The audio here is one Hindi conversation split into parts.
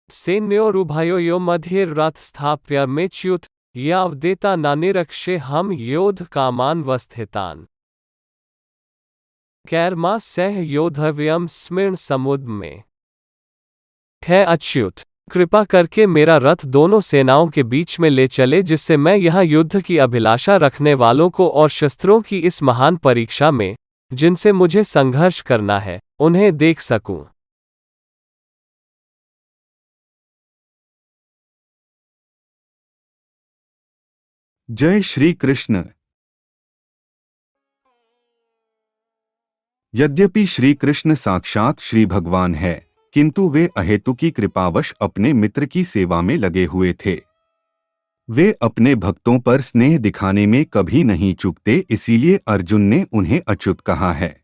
सैन्योरुभयोर्यो मध्ये रथ स्थाप्य मेच्युत यावदेता नानिरक्षे हम योद्ध कामान वस्थितान। कैर्मा सह योद्धव्यम स्मिर्ण समुद्र में। है अच्युत, कृपा करके मेरा रथ दोनों सेनाओं के बीच में ले चले, जिससे मैं यहाँ युद्ध की अभिलाषा रखने वालों को और शस्त्रों की इस महान परीक्षा में, जिनसे मुझे संघर्ष करना है, उन्हें देख सकूं। जय श्री कृष्ण। यद्यपि श्री कृष्ण साक्षात श्री भगवान है, किंतु वे अहेतुकी कृपावश अपने मित्र की सेवा में लगे हुए थे। वे अपने भक्तों पर स्नेह दिखाने में कभी नहीं चूकते, इसीलिए अर्जुन ने उन्हें अच्युत कहा है।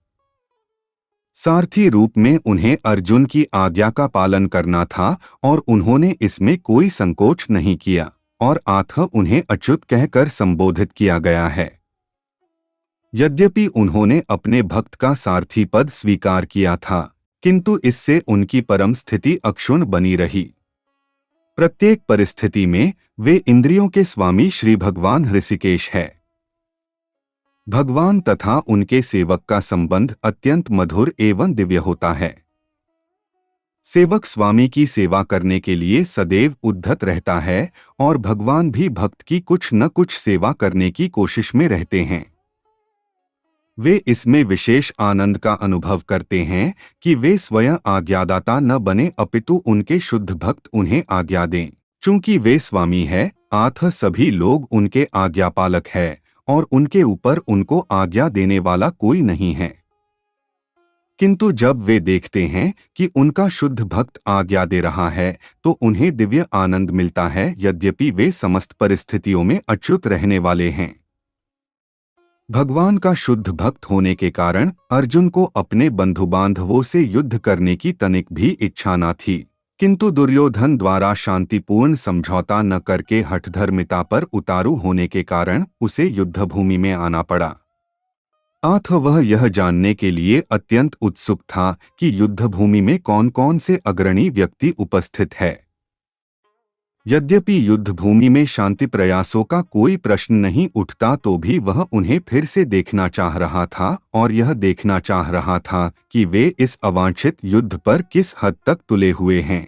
सारथी रूप में उन्हें अर्जुन की आज्ञा का पालन करना था और उन्होंने इसमें कोई संकोच नहीं किया, और अतः उन्हें अच्युत कहकर संबोधित किया गया है। यद्यपि उन्होंने अपने भक्त का सारथी पद स्वीकार किया था, किंतु इससे उनकी परम स्थिति अक्षुण्ण बनी रही। प्रत्येक परिस्थिति में वे इंद्रियों के स्वामी श्री भगवान ऋषिकेश है। भगवान तथा उनके सेवक का संबंध अत्यंत मधुर एवं दिव्य होता है। सेवक स्वामी की सेवा करने के लिए सदैव उद्यत रहता है और भगवान भी भक्त की कुछ न कुछ सेवा करने की कोशिश में रहते हैं। वे इसमें विशेष आनंद का अनुभव करते हैं कि वे स्वयं आज्ञादाता न बने, अपितु उनके शुद्ध भक्त उन्हें आज्ञा दें। चूंकि वे स्वामी है, अतः सभी लोग उनके आज्ञापालक है और उनके ऊपर उनको आज्ञा देने वाला कोई नहीं है। किंतु जब वे देखते हैं कि उनका शुद्ध भक्त आज्ञा दे रहा है, तो उन्हें दिव्य आनंद मिलता है, यद्यपि वे समस्त परिस्थितियों में अच्युत रहने वाले हैं। भगवान का शुद्ध भक्त होने के कारण अर्जुन को अपने बंधु बांधवों से युद्ध करने की तनिक भी इच्छा न थी, किंतु दुर्योधन द्वारा शांतिपूर्ण समझौता न करके हठधर्मिता पर उतारू होने के कारण उसे युद्धभूमि में आना पड़ा। अतः वह यह जानने के लिए अत्यंत उत्सुक था कि युद्धभूमि में कौन कौन से अग्रणी व्यक्ति उपस्थित है। यद्यपि युद्धभूमि में शांति प्रयासों का कोई प्रश्न नहीं उठता, तो भी वह उन्हें फिर से देखना चाह रहा था और यह देखना चाह रहा था कि वे इस अवांछित युद्ध पर किस हद तक तुले हुए हैं।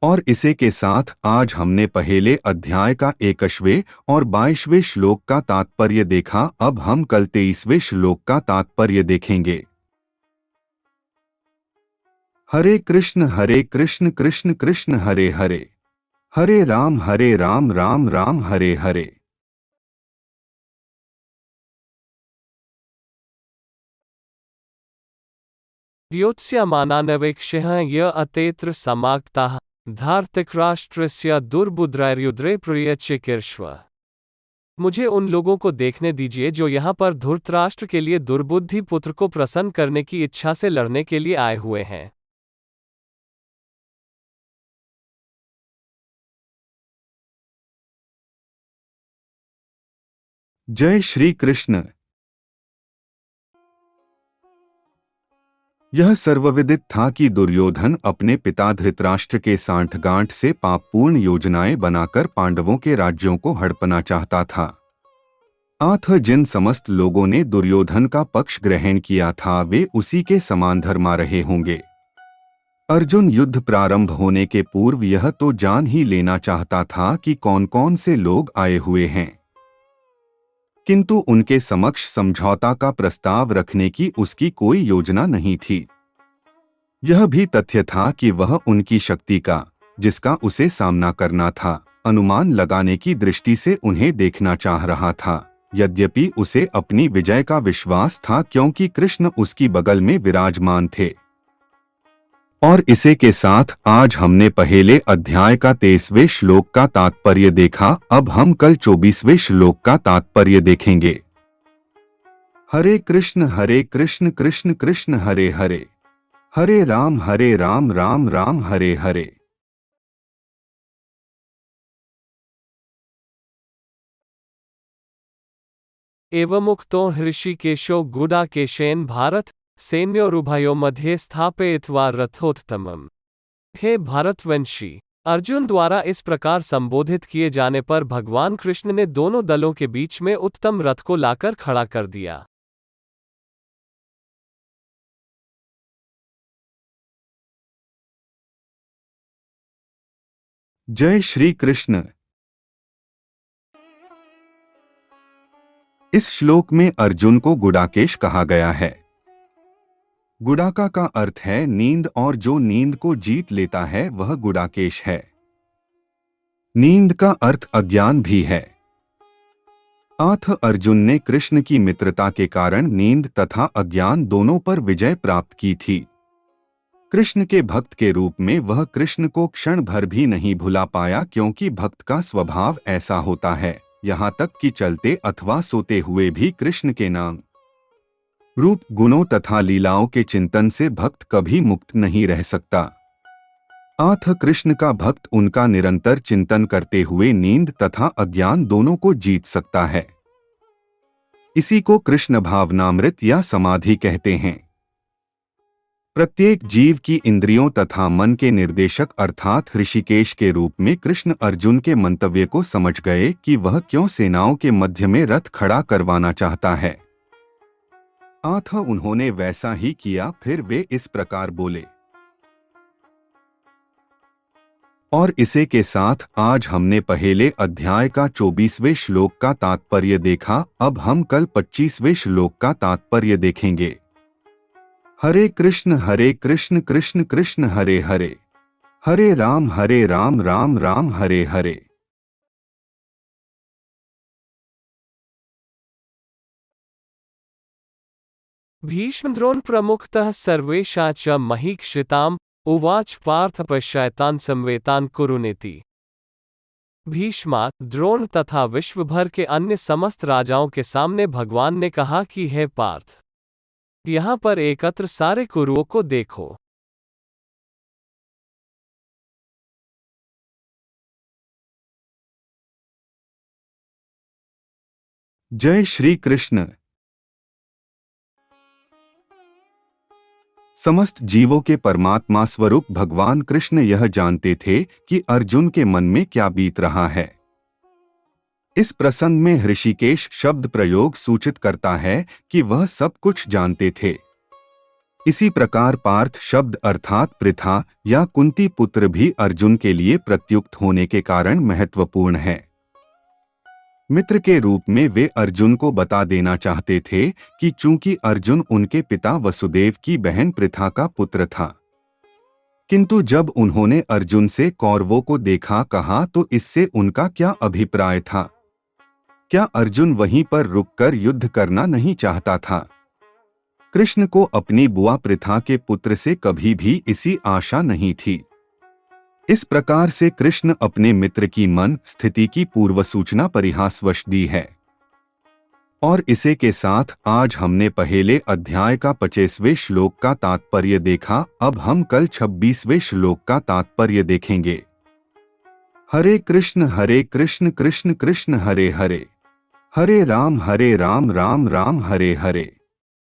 और इसी के साथ आज हमने पहले अध्याय का 21वें और 22वें श्लोक का तात्पर्य देखा। अब हम कल 23वें श्लोक का तात्पर्य देखेंगे। हरे कृष्ण कृष्ण कृष्ण हरे हरे, हरे राम राम राम हरे हरे। द्योत्स्यमानानवेक्षः य अतेत्र समागताः धार्तराष्ट्रस्य दुर्बुद्रैर्युद्रे प्रियचिकीर्ष्व। मुझे उन लोगों को देखने दीजिए जो यहाँ पर धृतराष्ट्र के लिए दुर्बुद्धि पुत्र को प्रसन्न करने की इच्छा से लड़ने के लिए आए हुए हैं। जय श्री कृष्ण। यह सर्वविदित था कि दुर्योधन अपने पिता धृतराष्ट्र के सांठगांठ से पापपूर्ण योजनाएं बनाकर पांडवों के राज्यों को हड़पना चाहता था। अतः जिन समस्त लोगों ने दुर्योधन का पक्ष ग्रहण किया था, वे उसी के समान धर्मा रहे होंगे। अर्जुन युद्ध प्रारंभ होने के पूर्व यह तो जान ही लेना चाहता था कि कौन कौन से लोग आए हुए हैं, किंतु उनके समक्ष समझौता का प्रस्ताव रखने की उसकी कोई योजना नहीं थी। यह भी तथ्य था कि वह उनकी शक्ति का, जिसका उसे सामना करना था, अनुमान लगाने की दृष्टि से उन्हें देखना चाह रहा था। यद्यपि उसे अपनी विजय का विश्वास था, क्योंकि कृष्ण उसकी बगल में विराजमान थे। और इसी के साथ आज हमने पहले अध्याय का 23वें श्लोक का तात्पर्य देखा। अब हम कल 24वें श्लोक का तात्पर्य देखेंगे। हरे कृष्ण कृष्ण कृष्ण हरे हरे, हरे राम राम राम हरे हरे। एवमुक्तो हृषिकेशो गुडाकेशेन भारत सैन्योरुभयो मध्ये स्थापयित्वा रथोत्तमम्। हे भारतवंशी, अर्जुन द्वारा इस प्रकार संबोधित किए जाने पर भगवान कृष्ण ने दोनों दलों के बीच में उत्तम रथ को लाकर खड़ा कर दिया। जय श्री कृष्ण। इस श्लोक में अर्जुन को गुडाकेश कहा गया है। गुडाका का अर्थ है नींद, और जो नींद को जीत लेता है वह गुडाकेश है। नींद का अर्थ अज्ञान भी है। अथ अर्जुन ने कृष्ण की मित्रता के कारण नींद तथा अज्ञान दोनों पर विजय प्राप्त की थी। कृष्ण के भक्त के रूप में वह कृष्ण को क्षण भर भी नहीं भुला पाया, क्योंकि भक्त का स्वभाव ऐसा होता है, यहाँ तक कि चलते अथवा सोते हुए भी कृष्ण के नाम, रूप, गुणों तथा लीलाओं के चिंतन से भक्त कभी मुक्त नहीं रह सकता। अथ कृष्ण का भक्त उनका निरंतर चिंतन करते हुए नींद तथा अज्ञान दोनों को जीत सकता है। इसी को कृष्ण भावनामृत या समाधि कहते हैं। प्रत्येक जीव की इंद्रियों तथा मन के निर्देशक अर्थात ऋषिकेश के रूप में कृष्ण अर्जुन के मंतव्य को समझ गए कि वह क्यों सेनाओं के मध्य में रथ खड़ा करवाना चाहता है। अतः उन्होंने वैसा ही किया। फिर वे इस प्रकार बोले। और इसे के साथ आज हमने पहले अध्याय का 24वें श्लोक का तात्पर्य देखा। अब हम कल 25वें श्लोक का तात्पर्य देखेंगे। हरे कृष्ण कृष्ण कृष्ण हरे हरे, हरे राम राम राम हरे हरे। भीष्मद्रोण प्रमुखतः सर्वेषां च महीक्षिताम् उवाच पार्थ पश्यतान् संवेतान् कुरुनेति। भीष्मा, द्रोण तथा विश्व भर के अन्य समस्त राजाओं के सामने भगवान ने कहा कि हे पार्थ, यहाँ पर एकत्र सारे कुरुओं को देखो। जय श्री कृष्ण। समस्त जीवों के परमात्मा स्वरूप भगवान कृष्ण यह जानते थे कि अर्जुन के मन में क्या बीत रहा है। इस प्रसंग में ऋषिकेश शब्द प्रयोग सूचित करता है कि वह सब कुछ जानते थे। इसी प्रकार पार्थ शब्द अर्थात पृथा या कुंती पुत्र भी अर्जुन के लिए प्रत्युक्त होने के कारण महत्वपूर्ण है। मित्र के रूप में वे अर्जुन को बता देना चाहते थे कि चूंकि अर्जुन उनके पिता वसुदेव की बहन पृथा का पुत्र था, किंतु जब उन्होंने अर्जुन से कौरवों को देखा कहा तो इससे उनका क्या अभिप्राय था? क्या अर्जुन वहीं पर रुककर युद्ध करना नहीं चाहता था? कृष्ण को अपनी बुआ पृथा के पुत्र से कभी भी इसी आशा नहीं थी। इस प्रकार से कृष्ण अपने मित्र की मन स्थिति की पूर्व सूचना परिहासवश दी है। और इसे के साथ आज हमने पहले अध्याय का 25वें श्लोक का तात्पर्य देखा। अब हम कल 26वें श्लोक का तात्पर्य देखेंगे। हरे कृष्ण कृष्ण कृष्ण हरे हरे, हरे राम राम राम हरे हरे।